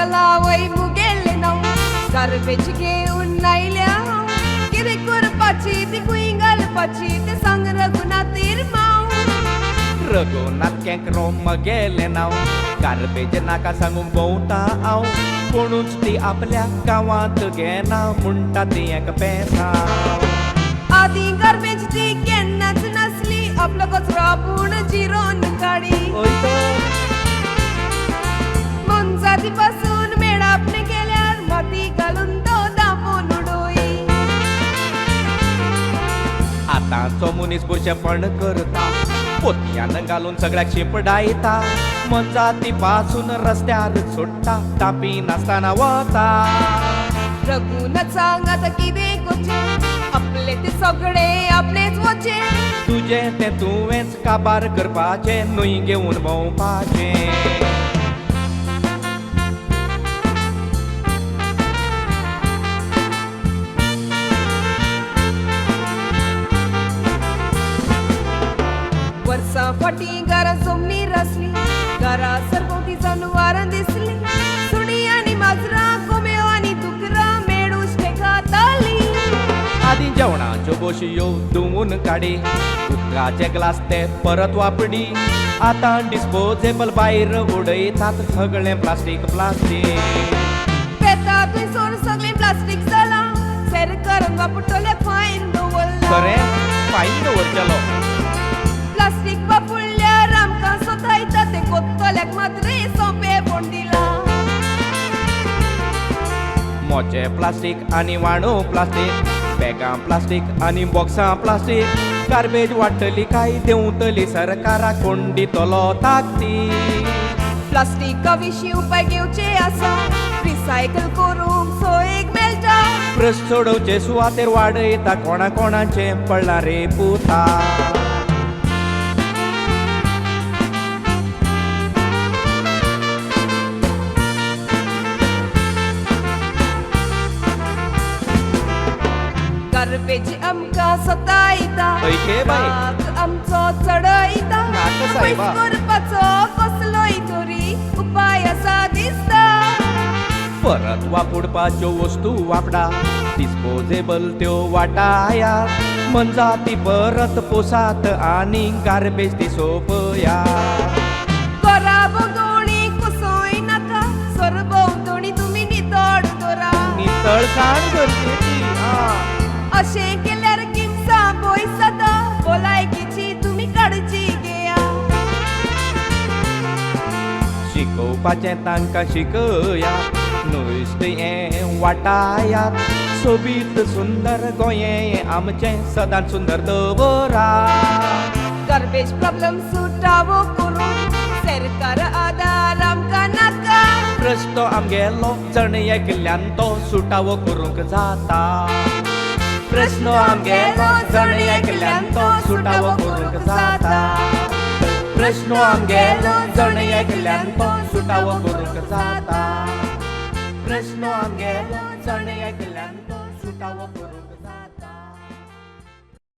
चला वय मुगेले नाव गार्बेज घेऊन आयल्या हांव कितें करपाची ती खुंय घालपाची तें सांग रघुनाथीर माव रघुनाथ केंकरो मगेले नाव गार्बेज नाका सांगूंक भोंवता हांव कोणूच ती आपल्या गांवांत घेना म्हणटा ती एक पेसांव आदी गार्बेज ती केन्नाच नासली आपलो कचरो आपूण जिरोन काडी मनजाती पासून मेळापणे केल्यार माती घालून तो दामून उडोई आतांचो मनीस बुरशेपण करता पोतयान घालून सगळ्याक शिंपडायता मनजाती पासून रस्त्यार सोडटा तापी नासतना वता रघुनाथ सांग आतां कितें करचें आपले ते सगळे आपलेच वचे तुजें तें तुवेंच काबार करपाचें न्हंय घेवन भोंवपाचें वर्सां फाटीं घरां सोमनी आसली घरा सरभोंवती जनावरां दिसली सुणी आनी माजरां कोंब्यो आनी दुकरां मेळूच खाताली आदी जेवणाच्यो बशयो धुवून काडी उदकाचे ग्लास ते परत वापडी आतां डिस्पोजेबल भायर उडयतात सगळें प्लास्टीक पेता थंयसर सगळें प्लास्टीक जालां सरकारान वापरतले फायन दवरला खरें फायन दवरचेलो प्लास्टीक वापरल्यार आमकां सतायता ते कोत्तल्याक मात्र सोंपेपण दिलां मोचे प्लास्टीक आनी वांडो प्लास्टीक बॅगां प्लास्टीक आनी बॉक्सां प्लास्टीक गार्बेज वाडटली काय देंवतली सरकाराक कोण दितलो ताकती प्लास्टिका विशीं उपाय घेवचे आसा रिसायकल करूंक सोयेक मेळटा प्रश्न सोडोवचे सुवातेर वाडयता कोणाचें पडला रे पुता गार्बेज आमकां सतायता राग आमचो चडयता करपाचो कसलोय तरी उपाय आसा दिसता परत वापरपाच्यो वस्तू वापरा डिस्पोजेबल त्यो वाटायात मनजाती परत पोसात आनी गार्बेज ती सोंपया घरा भोंवतणी कसोय नाका सरभोंवतणी तुमी नितळ दवरा नितळसाण गरजेची अशें केल्यार किमसा भंय जाता भलायकेची तुमी काळजी घेया शिकोवपाचें तांकां शिकयात नुस्तें हें वाटायात सोबीत सुंदर गोंयें आमचें सदांच सुंदर दवरा गार्बेज प्रॉब्लम सुटावो करून सरकार आदार आमकां नाका प्रश्न आमगेलो जण एकल्यान तो सुटावो करूंक जाता प्रश्न आमगेलो जण एकल्यान तो सुटावो करूंक जाता प्रश्न आमगेलो जण एकल्यान तो सुटावो करूंक जाता प्रश्न आमगेलो जण एकल्यान तो सुटावो करूंक